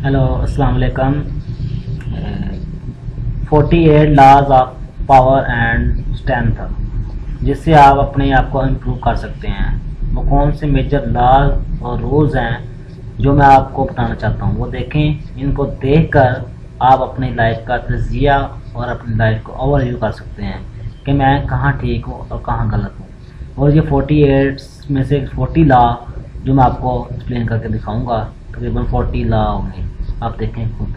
Hello अस्सलाम वालेकुम। 48 लाज ऑफ पावर एंड स्ट्रेंथ जिससे आप अपने आप को इम्प्रूव कर सकते हैं। वो कौन से मेजर लाज और रूल्स हैं जो मैं आपको बताना चाहता हूँ, वो देखें। इनको देखकर आप अपनी लाइफ का तजिया और अपनी लाइफ को ओवरव्यू कर सकते हैं कि मैं कहाँ ठीक हूँ और कहाँ गलत हूँ। और ये 48 में से 40 लॉ जो मैं आपको एक्सप्लेन करके दिखाऊंगा, तकरीबन 40 लॉ होंगे, आप देखें खुद।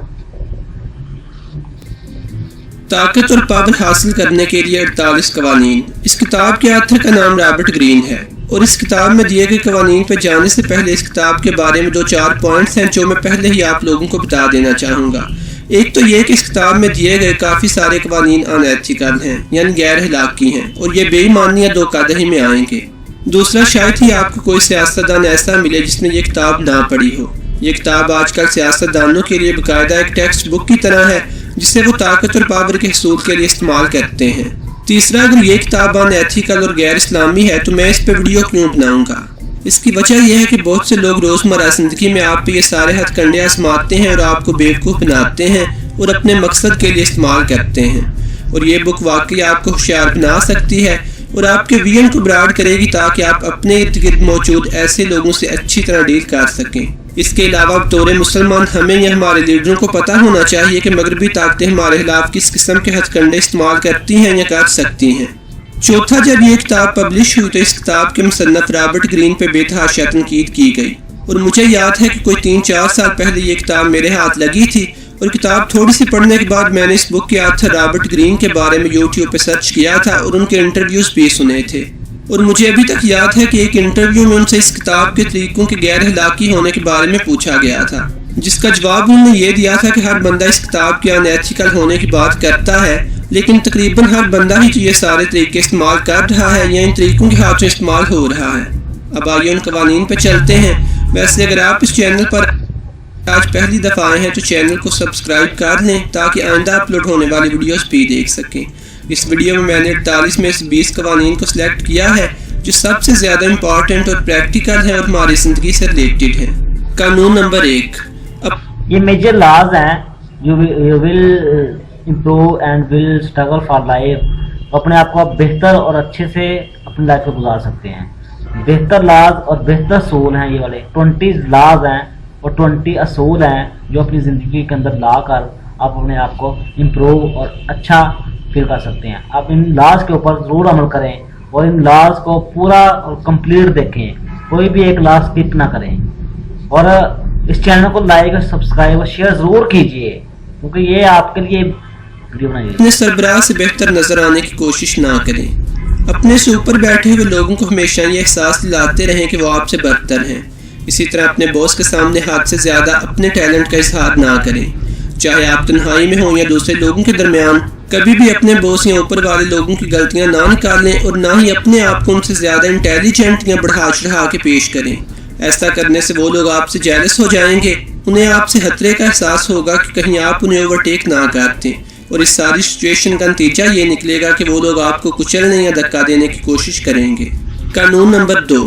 ताकत और पावर हासिल करने के लिए 48 कवानीन। इस किताब के ऑथर का नाम रॉबर्ट ग्रीन है और इस किताब में दिए गए कवानीन पर जाने से पहले इस किताब के बारे में 2-4 पॉइंट्स हैं जो मैं पहले ही आप लोगों को बता देना चाहूँगा। एक तो ये कि इस किताब में दिए गए काफ़ी सारे कवानीन अनएथिकल हैं, यानी गैर अखलाकी हैं, और ये बेईमानी या धोखाधड़ी में आएंगे। दूसरा, शायद ही आपको कोई सियासतदान ऐसा मिले जिसने ये किताब ना पढ़ी हो। ये किताब आजकल सियासतदानों के लिए बाकायदा एक टेक्स्ट बुक की तरह है जिसे वो ताकत और पावर के हसूल के लिए इस्तेमाल करते हैं। तीसरा, अगर ये किताब अनएथिकल और गैर इस्लामी है तो मैं इस पर वीडियो क्यों बनाऊंगा। इसकी वजह यह है कि बहुत से लोग रोज़मर्रा ज़िंदगी में आप पे ये सारे हथकंडे आजमाते हैं और आपको बेवकूफ़ बनाते हैं और अपने मकसद के लिए इस्तेमाल करते हैं। और ये बुक वाकई आपको होशियार बना सकती है और आपके विजन को ब्रॉड करेगी ताकि आप अपने इर्द गिर्द मौजूद ऐसे लोगों से अच्छी तरह डील कर सकें। इसके अलावा बतौर मुसलमान हमें या हमारे लीडरों को पता होना चाहिए कि मगरबी ताकतें हमारे खिलाफ किस किस्म के हथकंडे इस्तेमाल करती हैं या कर सकती हैं। चौथा, जब ये किताब पब्लिश हुई तो इस किताब के मुसन्नफ रॉबर्ट ग्रीन पे बेतहाशा तनकीद की गई और मुझे याद है कि कोई 3-4 साल पहले ये किताब मेरे हाथ लगी थी और किताब थोड़ी सी पढ़ने के बाद मैंने इस बुक के ऑथर रॉबर्ट ग्रीन के बारे में यूट्यूब पे सर्च किया था और उनके इंटरव्यूज भी सुने थे। और मुझे अभी तक याद है कि एक इंटरव्यू में उनसे इस किताब के तरीकों के गैर अखलाकी होने के बारे में पूछा गया था, जिसका जवाब उन्होंने ये दिया था कि हर बंदा इस किताब के अनएथिकल होने की बात करता है, लेकिन तकरीबन हर बंदा ही ये सारे तरीके इस्तेमाल कर रहा है या इन तरीकों के हाथों इस्तेमाल हो रहा है। अब आइए उन कवानीन पर चलते हैं। वैसे अगर आप इस चैनल पर आज पहली दफ़ा आए हैं तो चैनल को सब्सक्राइब कर लें ताकि आइंदा अपलोड होने वाली वीडियोस भी देख सकें। इस वीडियो में मैंने 48 में से 20 कवानीन को सिलेक्ट किया है जो सबसे ज़्यादा इम्पॉर्टेंट और प्रैक्टिकल है और हमारी ज़िंदगी से रिलेटेड है। कानून नंबर 1। अब ये मेजर लॉज हैं, you will improve and will struggle for life. अपने आप को आप बेहतर और अच्छे से अपनी लाइफ को गुजार सकते हैं। बेहतर लाज और बेहतर असूल हैं ये वाले 20 लाज हैं और 20 असूल हैं जो अपनी ज़िंदगी के अंदर ला कर आप अपने आप को इम्प्रूव और अच्छा फील कर सकते हैं। आप इन लाज के ऊपर ज़रूर अमल करें और इन लाज को पूरा और कंप्लीट देखें, कोई भी एक लाज स्किप ना करें। और इस चैनल को लाइक और सब्सक्राइब और शेयर ज़रूर कीजिए क्योंकि ये आपके लिए वीडियो बनाई है। अपने सरबराह से बेहतर नजर आने की कोशिश ना करें। अपने से ऊपर बैठे हुए लोगों को हमेशा ये एहसास दिलाते रहें कि वो आपसे बदतर हैं। इसी तरह अपने बॉस के सामने हाथ से ज़्यादा अपने टैलेंट का इजहार ना करें, चाहे आप तन्हाई में हों या दूसरे लोगों के दरमियान। कभी भी अपने बॉस या ऊपर वाले लोगों की गलतियां ना निकालें और ना ही अपने आप को उनसे ज़्यादा इंटेलिजेंट या बढ़ा चढ़ा के पेश करें। ऐसा करने से वो लोग आपसे जेलस हो जाएंगे, उन्हें आपसे खतरे का एहसास होगा कि कहीं आप उन्हें ओवरटेक ना करते और इस सारी सिचुएशन का नतीजा ये निकलेगा कि वो लोग आपको कुचलने या धक्का देने की कोशिश करेंगे। कानून नंबर 2।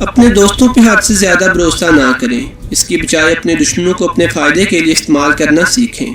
अपने दोस्तों पे हद से ज़्यादा भरोसा ना करें। इसकी बजाय अपने दुश्मनों को अपने फ़ायदे के लिए इस्तेमाल करना सीखें।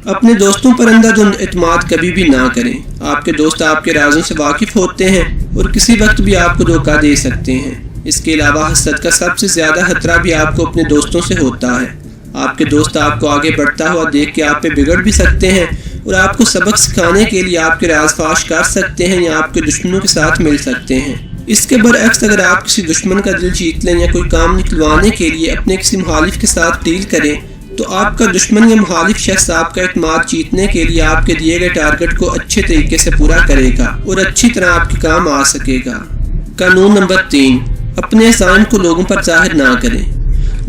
अपने दोस्तों पर अंधाधुंध एतमाद कभी भी ना करें। आपके दोस्त आपके राज़ों से वाकिफ़ होते हैं और किसी वक्त भी आपको धोखा दे सकते हैं। इसके अलावा हसद का सबसे ज़्यादा खतरा भी आपको अपने दोस्तों से होता है। आपके दोस्त आपको आगे बढ़ता हुआ देख के आप पे बिगड़ भी सकते हैं और आपको सबक सिखाने के लिए आपके राज फाश कर सकते हैं या आपके दुश्मनों के साथ मिल सकते हैं। इसके बरअक्स अगर आप किसी दुश्मन का दिल जीत लें या कोई काम निकलवाने के लिए अपने किसी मुखालिफ के साथ डील करें तो आपका दुश्मन या मुखालिफ शख्स आपका एतमाद जीतने के लिए आपके दिए गए टारगेट को अच्छे तरीके से पूरा करेगा और अच्छी तरह आपके काम आ सकेगा। कानून नंबर 3। अपने एहसान को लोगों पर जाहिर ना करें।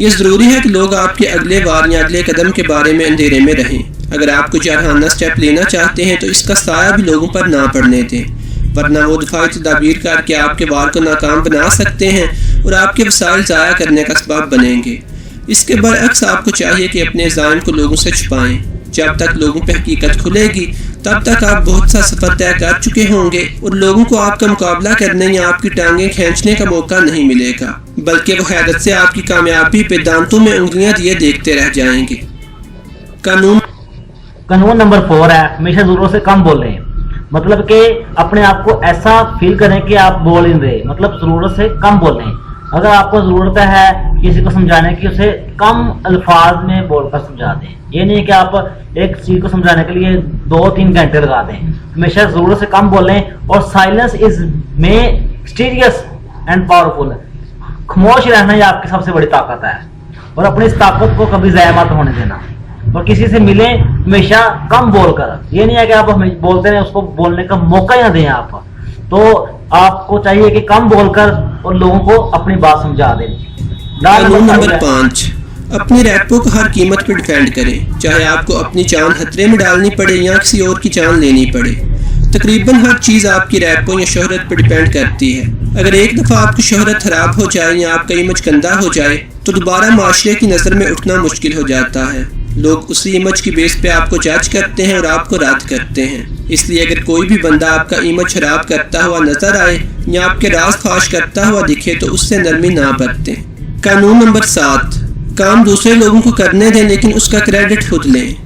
यह ज़रूरी है कि लोग आपके अगले वार या अगले कदम के बारे में अंधेरे में रहें। अगर आप कोई जारहाना स्टेप लेना चाहते हैं तो इसका साया भी लोगों पर ना पड़ने दें, वरना वो दिफाई तदाबीर करके आपके वार को नाकाम बना सकते हैं और आपके वसाइल ज़ाया करने का सबब बनेंगे। इसके बरअक्स आपको चाहिए कि अपने ज़ाइम को लोगों से छुपाएं। जब तक लोगों पर हकीकत खुलेगी तब तक आप बहुत सा सफ़र तय कर चुके होंगे और लोगों को आपका मुकाबला करने या आपकी टांगें खींचने का मौका नहीं मिलेगा, बल्कि वो हैरत से आपकी कामयाबी पे दांतों में उंगलियां दिए देखते रह जाएंगे। कानून नंबर 4 है, हमेशा जरूरत से कम बोलें। मतलब कि अपने आप को ऐसा फील करें कि आप बोल ही नहीं रहे, मतलब जरूरत से कम बोलें। अगर आपको जरूरत है किसी को समझाने की, उसे कम अल्फाज में बोलकर समझा दें। ये नहीं है कि आप एक चीज को समझाने के लिए 2-3 घंटे लगा दें। हमेशा जरूरत से कम बोलें। और silence is mysterious and powerful. खामोश रहना ही आपकी सबसे बड़ी ताकत है, और अपनी इस ताकत को कभी ज़ाया मत होने देना। और किसी से मिले हमेशा कम बोलकर, ये नहीं है कि आप हमें बोलते रहे, उसको बोलने का मौका ही ना दें आप। तो आपको चाहिए कि कम बोलकर और लोगों को अपनी बात समझा दें। कानून नंबर 5, अपनी रैपों को हर कीमत पर डिफेंड करें, चाहे आपको अपनी जान खतरे में डालनी पड़े या किसी और की जान लेनी पड़े। तकरीबन हर चीज़ आपकी रैपों या शोहरत पर डिपेंड करती है। अगर एक दफ़ा आपकी शोहरत खराब हो जाए या आपका इमेज गंदा हो जाए तो दोबारा माशरे की नज़र में उठना मुश्किल हो जाता है। लोग उसी इमेज की बेस पे आपको जज करते हैं और आपको रद्द करते हैं। इसलिए अगर कोई भी बंदा आपका इमेज खराब करता हुआ नजर आए या आपके राज फाश करता हुआ दिखे तो उससे नरमी ना बरतें। कानून नंबर 7, काम दूसरे लोगों को करने दें लेकिन उसका क्रेडिट खुद लें।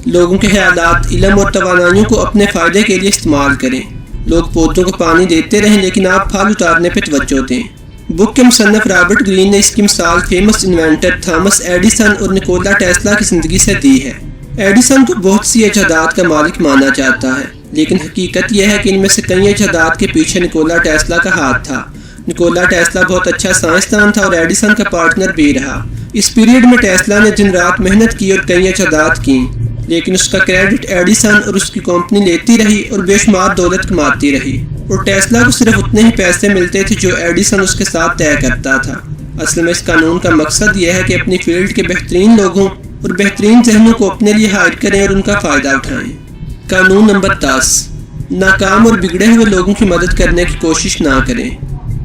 लोगों के ख्यालात, इल्म और तवानाइयों को अपने फ़ायदे के लिए इस्तेमाल करें। लोग पौधों को पानी देते रहें लेकिन आप फल उतारने पर तवज्जो दें। बुक के मुसन्निफ रॉबर्ट ग्रीन ने इसकी मिसाल फेमस इन्वेंटर थॉमस एडिसन और निकोला टेस्ला की ज़िंदगी से दी है। एडिसन को बहुत सी इजादात का मालिक माना जाता है, लेकिन हकीकत यह है कि इनमें से कई इजादात के पीछे निकोला टेस्ला का हाथ था। निकोला टेस्ला बहुत अच्छा साइंसदान था और एडिसन का पार्टनर भी रहा। इस पीरियड में टेस्ला ने दिन रात मेहनत की और कई इजादात की, लेकिन उसका क्रेडिट एडिसन और उसकी कंपनी लेती रही और बेशुमार दौलत कमाती रही। और टेस्ला को सिर्फ उतने ही पैसे मिलते थे जो एडिसन उसके साथ तय करता था। असल में इस कानून का मकसद यह है कि अपनी फील्ड के बेहतरीन लोगों और बेहतरीन जहनों को अपने लिए हायर करें और उनका फ़ायदा उठाएं। कानून नंबर 10, नाकाम और बिगड़े हुए लोगों की मदद करने की कोशिश ना करें।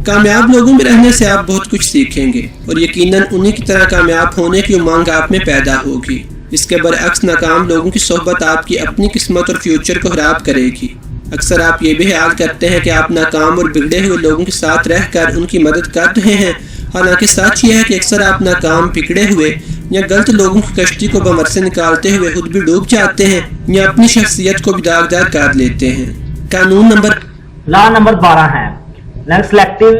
कामयाब लोगों में रहने से आप बहुत कुछ सीखेंगे और यकीनन उन्हीं की तरह कामयाब होने की उमंग आप में पैदा होगी। इसके बरअक्स नाकाम लोगों की सोहबत आपकी अपनी किस्मत और फ्यूचर को खराब करेगी। अक्सर आप ये भी ख्याल करते हैं कि आप नाकाम और बिगड़े हुए लोगों के साथ रहकर उनकी मदद कर रहे हैं, हालांकि सच यह है कि अक्सर आप नाकाम, बिगड़े हुए या गलत लोगों की कश्ती को बमर से निकालते हुए खुद भी डूब जाते हैं या अपनी शख्सियत को भी दागदार कर लेते हैं। कानून नंबर 12 है सेलेक्टिव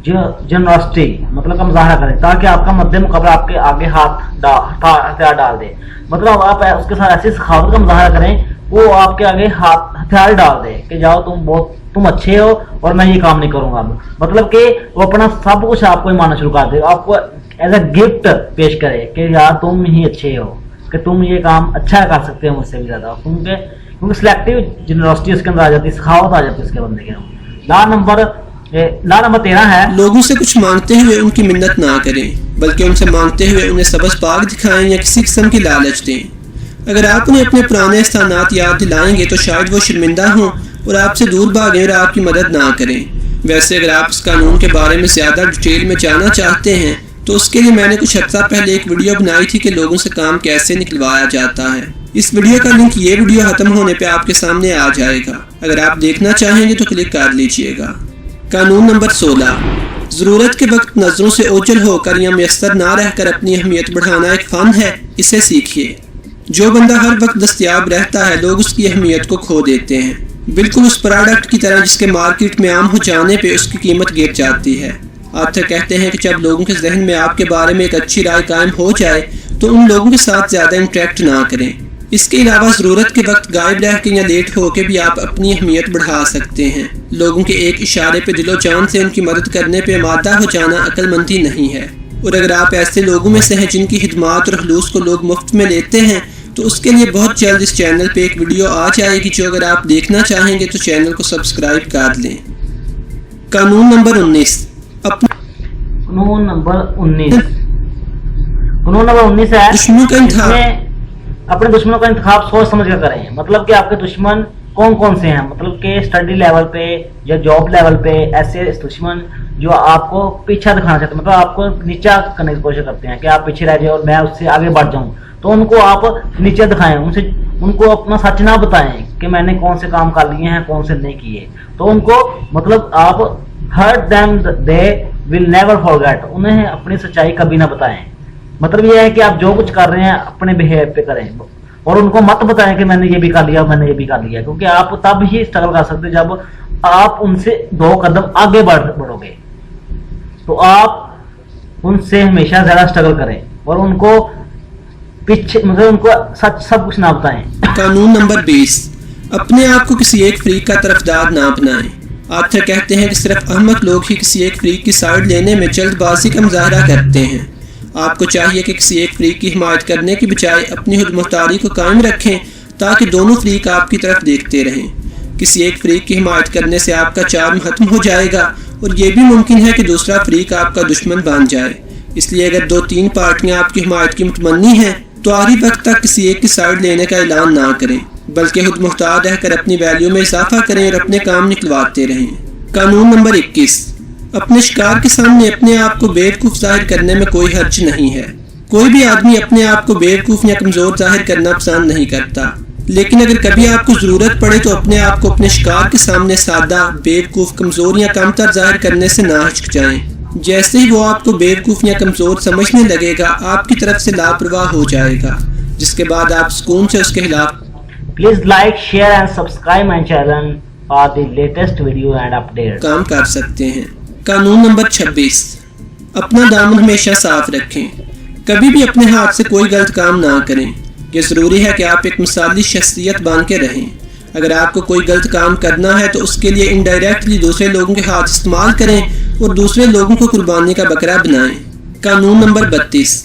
जनरसिटी, मतलब का मुजाहरा करें ताकि आपका मद्दे मुकाबला आपके आगे हथियार डाल दे। मतलब आप उसके साथ ऐसी सखावत का मुजाहरा करें वो आपके आगे हथियार डाल दे कि जाओ तुम अच्छे हो और मैं ये काम नहीं करूंगा। मतलब कि वो अपना सब कुछ आपको ही मानना शुरू कर दे, आपको एज अ गिफ्ट पेश करे कि यार तुम ही अच्छे हो, कि तुम ये काम अच्छा कर सकते हो मुझसे भी ज्यादा। क्योंकि सिलेक्टिव जनरसिटी उसके अंदर आ जाती है, सखावत आ जाती है उसके बंदे के। ला नंबर 13 है, लोगों से कुछ मांगते हुए उनकी मिन्नत ना करें, बल्कि उनसे मांगते हुए उन्हें सबस पाक दिखाएं या किसी किस्म की लालच दें। अगर आप उन्हें अपने पुराने स्थानात याद दिलाएंगे तो शायद वो शर्मिंदा हों और आपसे दूर भागें और आपकी मदद ना करें। वैसे अगर आप इस कानून के बारे में ज़्यादा डिटेल में जानना चाहते हैं तो उसके लिए मैंने कुछ अर्सा पहले एक वीडियो बनाई थी कि लोगों से काम कैसे निकलवाया जाता है। इस वीडियो का लिंक ये वीडियो खत्म होने पे आपके सामने आ जाएगा, अगर आप देखना चाहेंगे तो क्लिक कर लीजिएगा। कानून नंबर 16, ज़रूरत के वक्त नज़रों से ओझल होकर या मैसर ना रहकर अपनी अहमियत बढ़ाना एक फ़न है, इसे सीखिए। जो बंदा हर वक्त दस्तयाब रहता है लोग उसकी अहमियत को खो देते हैं, बिल्कुल उस प्रोडक्ट की तरह जिसके मार्केट में आम हो जाने पे उसकी कीमत गिर जाती है। आथर कहते हैं कि जब लोगों के जहन में आपके बारे में एक अच्छी राय कायम हो जाए तो उन लोगों के साथ ज़्यादा इंटरेक्ट ना करें। इसके अलावा ज़रूरत के वक्त गायब रह के या लेट होकर भी आप अपनी अहमियत बढ़ा सकते हैं। लोगों के एक इशारे पे दिलो जान से उनकी मदद करने पे आमादा हो जाना अक्लमंदी नहीं है। और अगर आप ऐसे लोगों में से हैं जिनकी खिदमात और खलूस को लोग मुफ्त में लेते हैं तो उसके लिए बहुत जल्द इस चैनल पे एक वीडियो आ जाएगी जो अगर आप देखना चाहेंगे तो चैनल को सब्सक्राइब कर लें। कानून नंबर 19, कानून नंबर 19 है दुश्मनों का इंतखाब। अपने दुश्मनों का इंतखाब सोच समझ कर करें। मतलब कि आपके दुश्मन कौन कौन से हैं, मतलब कि स्टडी लेवल पे या जॉब लेवल पे ऐसे दुश्मन जो आपको पीछा दिखाना चाहते हैं, मतलब आपको नीचा करने की कोशिश करते हैं कि आप पीछे रह जाए और मैं उससे आगे बढ़ जाऊं, तो उनको आप नीचे दिखाएं, उनको अपना सच ना बताएं कि मैंने कौन से काम कर लिए हैं कौन से नहीं किए। तो उनको मतलब आप hurt them they will never forget, उन्हें अपनी सच्चाई कभी ना बताएं। मतलब यह है कि आप जो कुछ कर रहे हैं अपने बिहेव पे करें और उनको मत बताएं कि मैंने ये भी कर लिया, मैंने ये भी कर लिया, क्योंकि आप तब ही स्ट्रगल कर सकते जब आप उनसे 2 कदम आगे बढ़ोगे। तो आप उनसे हमेशा ज्यादा स्ट्रगल करें और उनको पीछे, मतलब उनको सच सब कुछ ना बताएं। कानून नंबर 20, अपने आप को किसी एक फरीक का तरफदार ना अपनाएं। आथर कहते हैं कि सिर्फ अहमक लोग ही किसी एक फरीक की साइड लेने में जल्दबाजी का मुजाहरा करते हैं। आपको चाहिए कि किसी एक फरीक की हिमायत करने की बजाय अपनी खुदमुख्तारी को कायम रखें ताकि दोनों फरीक आपकी तरफ देखते रहें। किसी एक फरीक की हिमायत करने से आपका चार्म खत्म हो जाएगा और ये भी मुमकिन है कि दूसरा फरीक आपका दुश्मन बन जाए। इसलिए अगर 2-3 पार्टियां आपकी हिमायत की मुतमन्नी हैं तो आखिरी वक्त तक किसी एक की साइड लेने का ऐलान ना करें, बल्कि खुद मुख्तार रहकर अपनी वैल्यू में इजाफा करें और अपने काम निकलवाते रहें। कानून नंबर 21, अपने शिकार के सामने अपने आप को बेवकूफ जाहिर करने में कोई हर्ज नहीं है। कोई भी आदमी अपने आप को बेवकूफ या कमजोर जाहिर करना पसंद नहीं करता, लेकिन अगर कभी आपको जरूरत पड़े तो अपने आप को अपने शिकार के सामने सादा, बेवकूफ, कमजोर या कमतर जाहिर करने से ना हिचकिचाएं। जैसे ही वो आपको बेवकूफ या कमजोर समझने लगेगा, आपकी तरफ से लापरवाह हो जाएगा, जिसके बाद आप सुकून से उसके खिलाफ Please like, share and subscribe my channel for the latest video and updates. काम कर सकते हैं। कानून नंबर 26, अपना दामन हमेशा साफ रखें। कभी भी अपने हाथ से कोई गलत काम ना करें। ये जरूरी है कि आप एक मिसाली शख्सियत बन के रहें। अगर आपको कोई गलत काम करना है तो उसके लिए इनडायरेक्टली दूसरे लोगों के हाथ इस्तेमाल करें और दूसरे लोगों को कुर्बानी का बकरा बनाएं। कानून नंबर 32,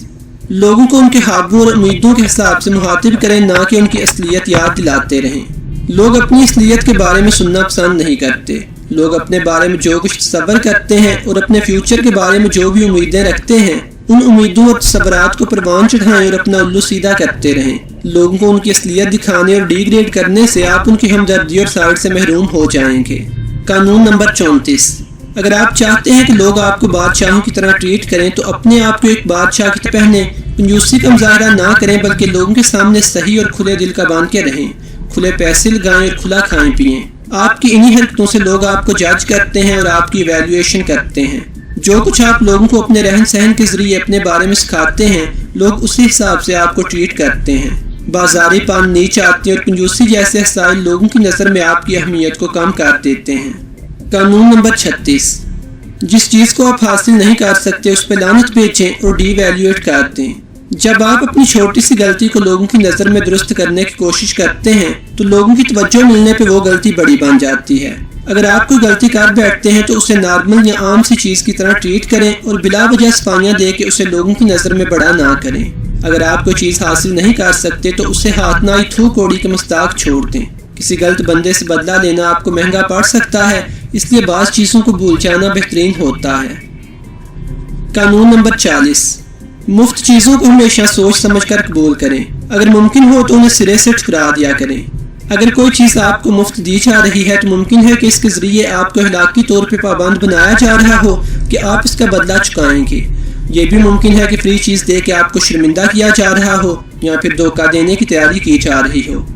लोगों को उनके ख्वाबों और उम्मीदों के हिसाब से मुखातिब करें, ना कि उनकी असलियत याद दिलाते रहें। लोग अपनी असलियत के बारे में सुनना पसंद नहीं करते। लोग अपने बारे में जो कुछ तसव्वुर करते हैं और अपने फ्यूचर के बारे में जो भी उम्मीदें रखते हैं, उन उम्मीदों और तसव्वुरात को परवान चढ़ाएं और अपना उल्लू सीधा करते रहें। लोगों को उनकी असलियत दिखाने और डिग्रेड करने से आप उनकी हमदर्दी और साइड से महरूम हो जाएंगे। कानून नंबर 34, अगर आप चाहते हैं कि लोग आपको बादशाहों की तरह ट्रीट करें तो अपने आप को एक बादशाह की तरह पहने। कंजूसी का मुजाहरा ना करें, बल्कि लोगों के सामने सही और खुले दिल का बन के रहें। खुले पैसे लगाएं और खुला खाएं पिएं। आपकी इन्हीं हरकतों से लोग आपको जज करते हैं और आपकी इवैल्यूएशन करते हैं। जो कुछ आप लोगों को अपने रहन सहन के जरिए अपने बारे में सिखाते हैं, लोग उसी हिसाब से आपको ट्रीट करते हैं। बाजारी पान, नीच आती और कंजूसी जैसे हसाइल लोगों की नज़र में आपकी अहमियत को कम कर देते हैं। कानून नंबर 36, जिस चीज को आप हासिल नहीं कर सकते उस पर लानत बेचें और डीवैल्यूएट कर दें। जब आप अपनी छोटी सी गलती को लोगों की नजर में दुरुस्त करने की कोशिश करते हैं तो लोगों की तवज्जो मिलने पे वो गलती बड़ी बन जाती है। अगर आप कोई गलती कर बैठते हैं तो उसे नॉर्मल या आम सी चीज की तरह ट्रीट करें और बिला वजह सफाइयां दे के उसे लोगों की नजर में बड़ा ना करें। अगर आप कोई चीज हासिल नहीं कर सकते तो उसे हाथ ना ही थू कोड़ी के मुस्ताक छोड़ दें। किसी गलत बंदे से बदला लेना आपको महंगा पड़ सकता है, इसलिए बाज़ चीज़ों को भूल जाना बेहतरीन होता है। कानून नंबर 40, मुफ्त चीज़ों को हमेशा सोच समझ कर कबूल करें। अगर मुमकिन हो तो उन्हें सिरे से ठुकरा दिया करें। अगर कोई चीज़ आपको मुफ्त दी जा रही है तो मुमकिन है कि इसके जरिए आपको अखलाकी तौर पर पाबंद बनाया जा रहा हो कि आप इसका बदला चुकाएंगे। ये भी मुमकिन है कि फ्री चीज़ दे के आपको शर्मिंदा किया जा रहा हो या फिर धोखा देने की तैयारी की जा रही हो।